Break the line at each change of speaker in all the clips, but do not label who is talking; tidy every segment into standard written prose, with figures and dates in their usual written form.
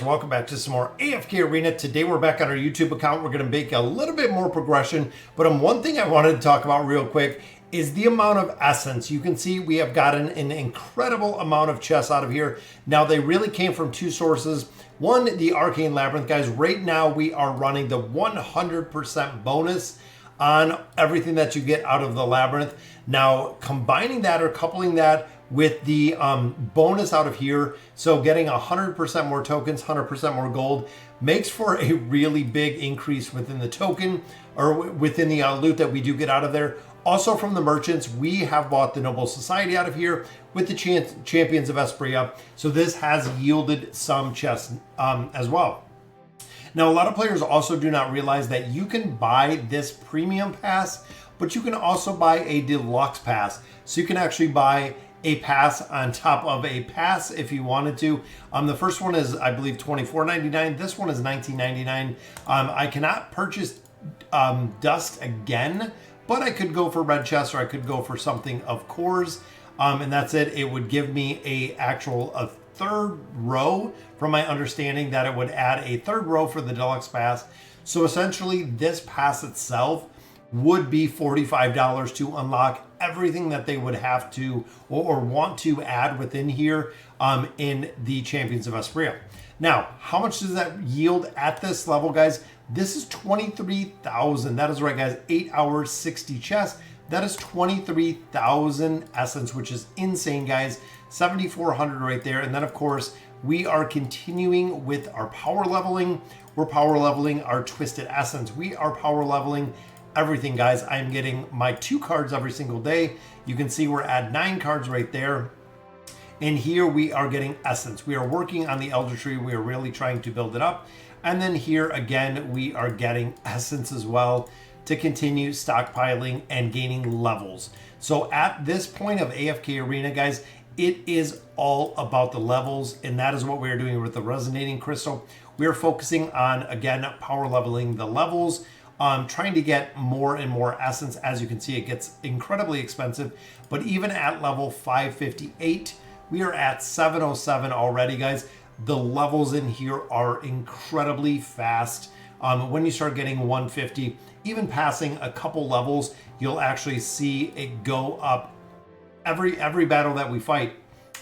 guys, welcome back to some more AFK Arena. Today we're back on our YouTube account. We're going to make a little bit more progression, but one thing I wanted to talk about real quick is the amount of essence. You can see we have gotten an incredible amount of chests out of here. Now they really came from two sources. One, the Arcane Labyrinth, guys. Right now we are running the 100% bonus on everything that you get out of the Labyrinth. Now combining that or coupling that with the bonus out of here, so getting 100% more tokens, 100% more gold, makes for a really big increase within the token or within the loot that we do get out of there. Also from the merchants, we have bought the Noble Society out of here with the Champions of Espria, so this has yielded some chests as well. Now, a lot of players also do not realize that you can buy this premium pass, but you can also buy a deluxe pass. So you can actually buy a pass on top of a pass if you wanted to. The first one is, I believe, $24.99. This one is $19.99. I cannot purchase Dust again, but I could go for Red Chest or I could go for something of cores, and that's it. It would give me a third row, from my understanding that it would add a third row for the deluxe pass. So essentially this pass itself would be $45 to unlock everything that they would have to or want to add within here in the Champions of Espria. Now, how much does that yield at this level, guys? This is 23,000. That is right, guys. 8 hours, 60 chests. That is 23,000 essence, which is insane, guys. 7,400 right there. And then, of course, we are continuing with our power leveling. We're power leveling our Twisted Essence. We are power leveling everything, guys. I'm getting my 2 cards every single day. You can see we're at 9 cards right there. And here we are getting essence. We are working on the Elder Tree. We are really trying to build it up. And then here again, we are getting essence as well to continue stockpiling and gaining levels. So at this point of AFK Arena, guys, it is all about the levels, and that is what we are doing with the Resonating Crystal. We are focusing on, again, power leveling the levels, trying to get more and more essence. As you can see, it gets incredibly expensive, but even at level 558, we are at 707 already, guys. The levels in here are incredibly fast. When you start getting 150, even passing a couple levels, you'll actually see it go up. Every battle that we fight,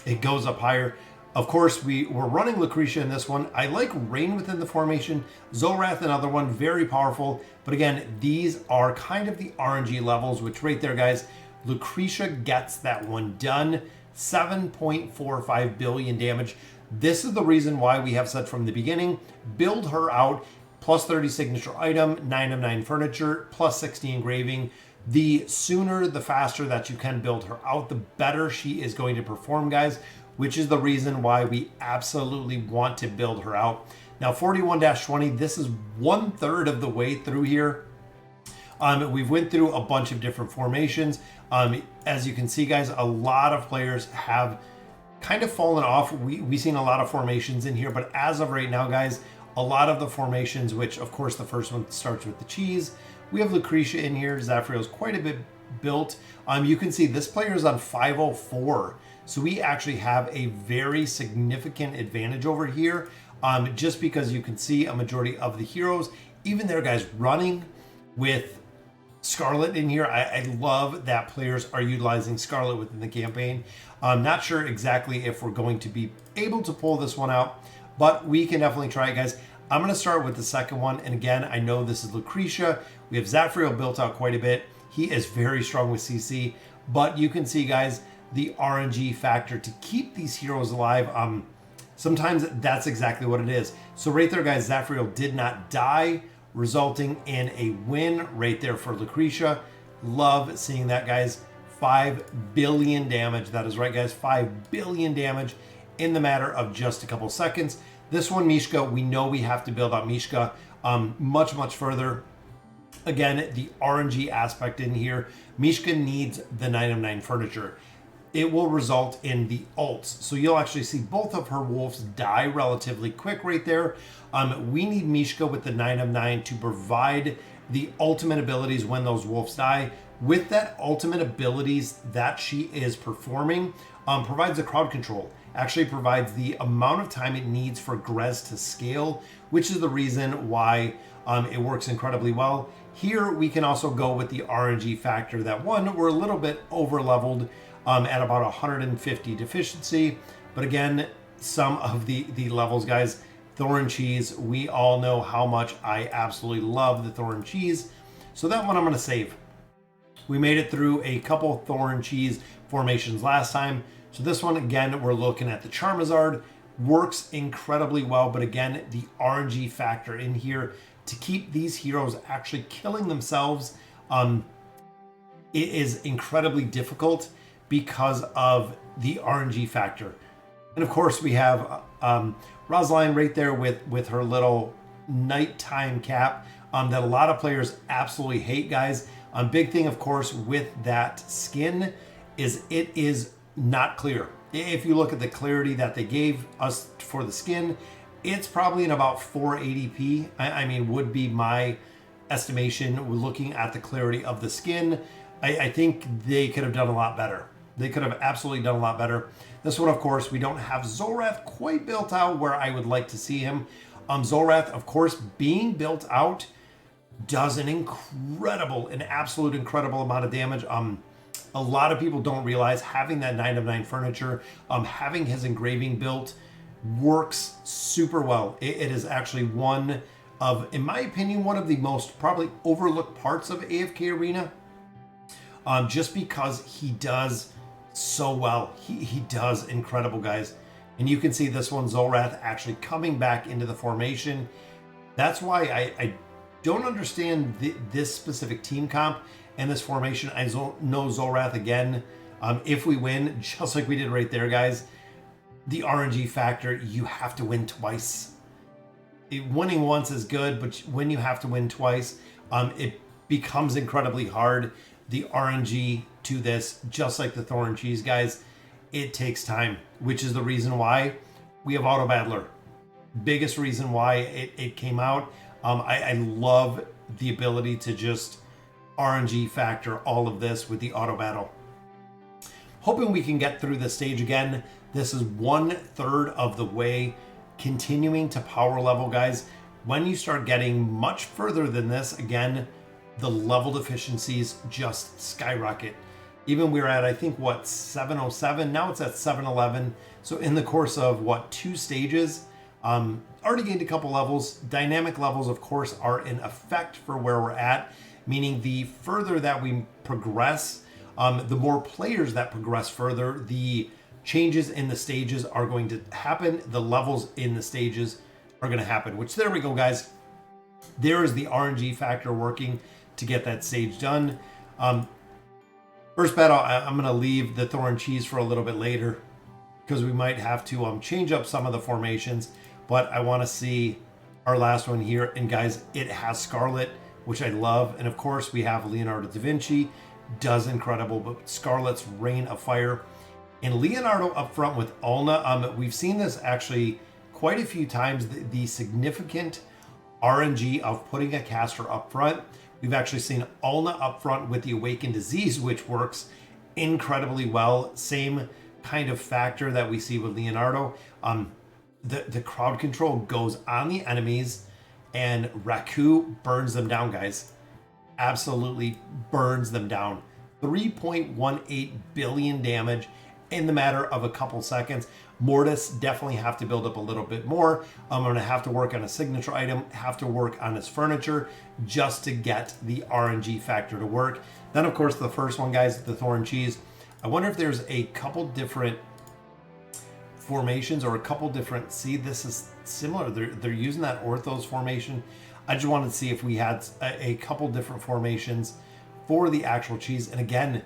it goes up higher. Of course, we're running Lucretia in this one. I like Rain within the formation. Zorath, another one, very powerful. But again, these are kind of the RNG levels, which right there, guys, Lucretia gets that one done. 7.45 billion damage. This is the reason why we have said from the beginning, build her out. Plus 30 signature item, 9 of 9 furniture, plus 60 engraving. The sooner, the faster that you can build her out, the better she is going to perform, guys, which is the reason why we absolutely want to build her out. Now, 41-20, this is 1/3 of the way through here. We've went through a bunch of different formations. As you can see, guys, a lot of players have kind of fallen off. We've seen a lot of formations in here, but as of right now, guys, a lot of the formations, which of course the first one starts with the cheese. We have Lucretia in here. Zafrio's quite a bit built. You can see this player is on 504. So we actually have a very significant advantage over here, just because you can see a majority of the heroes, even there, guys, running with Scarlet in here. I love that players are utilizing Scarlet within the campaign. I'm not sure exactly if we're going to be able to pull this one out, but we can definitely try it, guys. I'm going to start with the second one. And again, I know this is Lucretia. We have Zafrio built out quite a bit. He is very strong with CC, but you can see, guys, the RNG factor to keep these heroes alive. Sometimes that's exactly what it is. So right there, guys, Zafrio did not die, resulting in a win right there for Lucretia. Love seeing that, guys. 5 billion damage. That is right, guys. 5 billion damage in the matter of just a couple seconds. This one, Mishka, we know we have to build out Mishka much further. Again, the RNG aspect in here. Mishka needs the 9 of 9 furniture. It will result in the ults. So you'll actually see both of her wolves die relatively quick right there. We need Mishka with the 9 of 9 to provide the ultimate abilities when those wolves die. With that ultimate abilities that she is performing, provides a crowd control. actually provides the amount of time it needs for Grez to scale, which is the reason why it works incredibly well. Here we can also go with the RNG factor that one, we're a little bit over leveled at about 150 deficiency, but again, some of the levels, guys, Thorn Cheese, we all know how much I absolutely love the Thorn Cheese, so that one I'm going to save. We made it through a couple Thorn Cheese formations last time, so this one, again, we're looking at the Charizard. Works incredibly well, but again, the RNG factor in here to keep these heroes actually killing themselves, it is incredibly difficult because of the RNG factor. And of course, we have Rosaline right there with her little nighttime cap that a lot of players absolutely hate, guys. Big thing, of course, with that skin is it is not clear. If you look at the clarity that they gave us for the skin, it's probably in about 480p. I mean, would be my estimation looking at the clarity of the skin. I think they could have done a lot better. They could have absolutely done a lot better. This one, of course, we don't have Zolrath quite built out where I would like to see him. Zolrath, of course, being built out does an absolute incredible amount of damage. A lot of people don't realize having that 9 of 9 furniture, having his engraving built works super well. It is actually one of, in my opinion, one of the most probably overlooked parts of AFK Arena, just because he does so well. He does incredible, guys. And you can see this one, Zolrath, actually coming back into the formation. That's why I don't understand this specific team comp and this formation. I know Zolrath again. If we win, just like we did right there, guys, the RNG factor, you have to win twice. Winning once is good, but when you have to win twice, it becomes incredibly hard. The RNG to this, just like the Thorn Cheese, guys, it takes time, which is the reason why we have Auto Battler. Biggest reason why it came out. I love the ability to just RNG factor all of this with the auto battle. Hoping we can get through the stage again. This is 1/3 of the way, continuing to power level, guys. When you start getting much further than this, again, the level deficiencies just skyrocket. Even we were at, I think, what, 707? Now it's at 711. So in the course of, what, 2 stages, already gained a couple levels. Dynamic levels, of course, are in effect for where we're at, meaning the further that we progress, the more players that progress further, the changes in the stages are going to happen. The levels in the stages are going to happen, which there we go, guys. There is the RNG factor working to get that stage done. First battle, I'm going to leave the Thorn Cheese for a little bit later because we might have to change up some of the formations, but I want to see our last one here. And guys, it has Scarlet, which I love. And of course, we have Leonardo da Vinci, does incredible, but Scarlet's Rain of Fire. And Leonardo up front with Ulna, we've seen this actually quite a few times, the significant RNG of putting a caster up front. We've actually seen Ulna up front with the Awakened Disease, which works incredibly well. Same kind of factor that we see with Leonardo. The crowd control goes on the enemies, and Raku burns them down, guys. Absolutely burns them down. 3.18 billion damage in the matter of a couple seconds. Mortis definitely have to build up a little bit more. I'm going to have to work on a signature item, have to work on his furniture just to get the RNG factor to work. Then, of course, the first one, guys, the Thorn Cheese. I wonder if there's a couple different formations or a couple different... See, this is similar. They're using that Orthos formation. I just wanted to see if we had a couple different formations for the actual cheese. And again,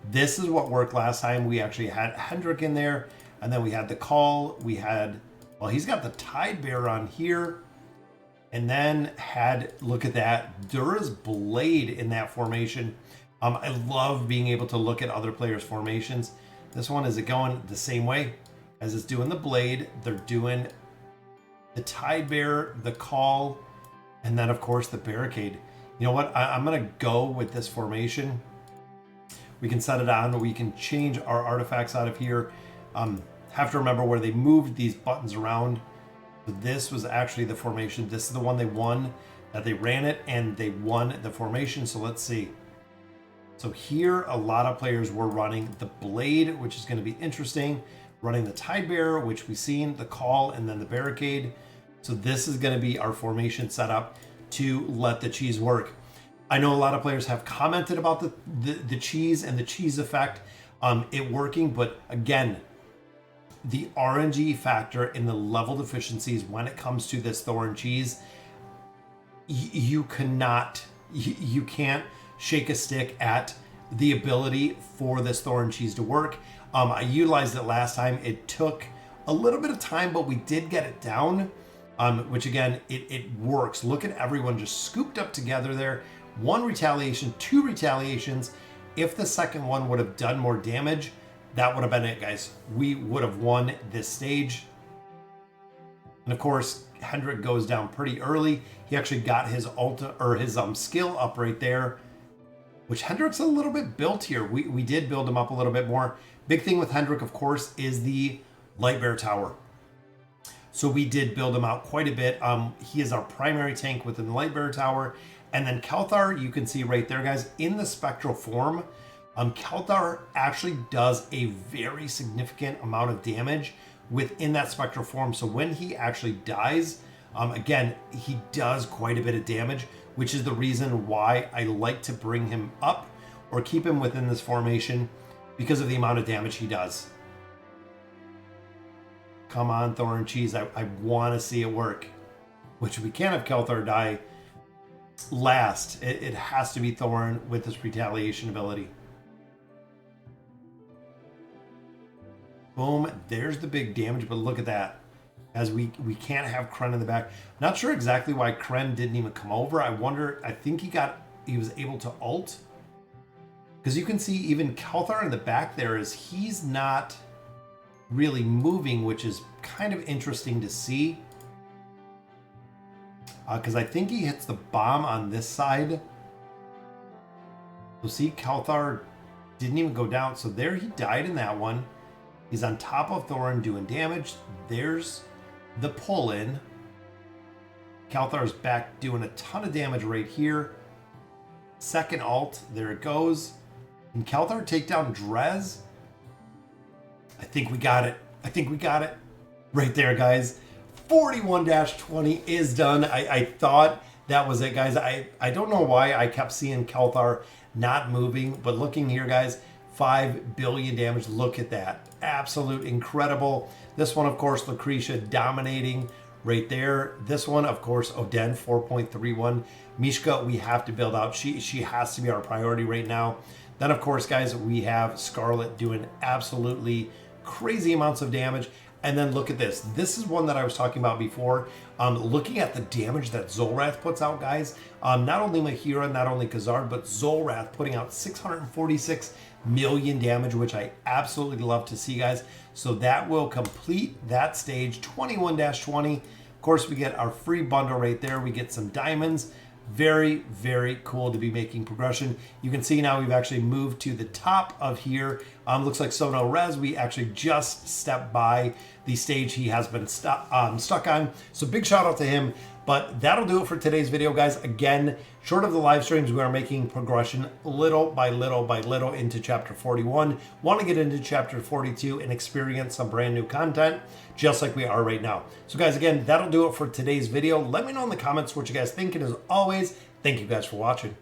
this is what worked last time. We actually had Hendrik in there. And then we had the Call, we had, well, he's got the Tide Bear on here. And then had, look at that, Dura's Blade in that formation. I love being able to look at other players' formations. This one, is it going the same way as it's doing the Blade? They're doing the Tide Bear, the Call, and then, of course, the Barricade. You know what? I'm going to go with this formation. We can set it on, we can change our artifacts out of here. have to remember where they moved these buttons around. So this was actually the formation. This is the one they won, that they ran it and they won the formation. So let's see. So here, a lot of players were running the blade, which is going to be interesting. Running the tide bearer, which we've seen, the call, and then the barricade. So this is going to be our formation setup to let the cheese work. I know a lot of players have commented about the cheese and the cheese effect, it working, but again, the RNG factor in the level deficiencies when it comes to this Thorn Cheese, you can't shake a stick at the ability for this Thorn Cheese to work. I utilized it last time. It took a little bit of time, but we did get it down, which again, it works. Look at everyone just scooped up together there. 1 retaliation, 2 retaliations. If the second one would have done more damage, that would have been it, guys. We would have won this stage. And of course, Hendrik goes down pretty early. He actually got his skill up right there, which Hendrik's a little bit built here. We did build him up a little bit more. Big thing with Hendrik, of course, is the Light Bear Tower. So we did build him out quite a bit. He is our primary tank within the Light Bear Tower. And then Kelthar, you can see right there, guys, in the spectral form, Kelthar actually does a very significant amount of damage within that spectral form. So when he actually dies, again, he does quite a bit of damage, which is the reason why I like to bring him up or keep him within this formation, because of the amount of damage he does. Come on, Thorn Cheese. I want to see it work, which we can't have Kelthar die last. It has to be Thorn with this retaliation ability. Boom. There's the big damage, but look at that. As we can't have Kren in the back. Not sure exactly why Kren didn't even come over. I think he was able to ult. Because you can see even Kelthar in the back there he's not really moving, which is kind of interesting to see. Because I think he hits the bomb on this side. You'll see Kelthar didn't even go down. So there he died in that one. He's on top of Thorn doing damage. There's the pull-in. Kelthar's back doing a ton of damage right here. Second ult. There it goes. Can Kelthar take down Drez? I think we got it. Right there, guys. 41-20 is done. I thought that was it, guys. I don't know why I kept seeing Kelthar not moving, but looking here, guys, 5 billion damage. Look at that. Absolute incredible. This one, of course, Lucretia dominating right there. This one, of course, Oden 4.31. Mishka, we have to build out. She has to be our priority right now. Then, of course, guys, we have Scarlet doing absolutely crazy amounts of damage. And then look at this. This is one that I was talking about before. Looking at the damage that Zolrath puts out, guys. Not only Mahira, not only Khazard, but Zolrath putting out 646 million damage, which I absolutely love to see, guys. So that will complete that stage, 21-20. Of course, we get our free bundle right there. We get some diamonds. Very, very cool to be making progression. You can see now we've actually moved to the top of here. Looks like Sono Rez, we actually just stepped by the stage he has been stuck on. So big shout out to him. But that'll do it for today's video, guys. Again, short of the live streams, we are making progression little by little by little into Chapter 41. Want to get into Chapter 42 and experience some brand new content, just like we are right now. So guys, again, that'll do it for today's video. Let me know in the comments what you guys think. And as always, thank you guys for watching.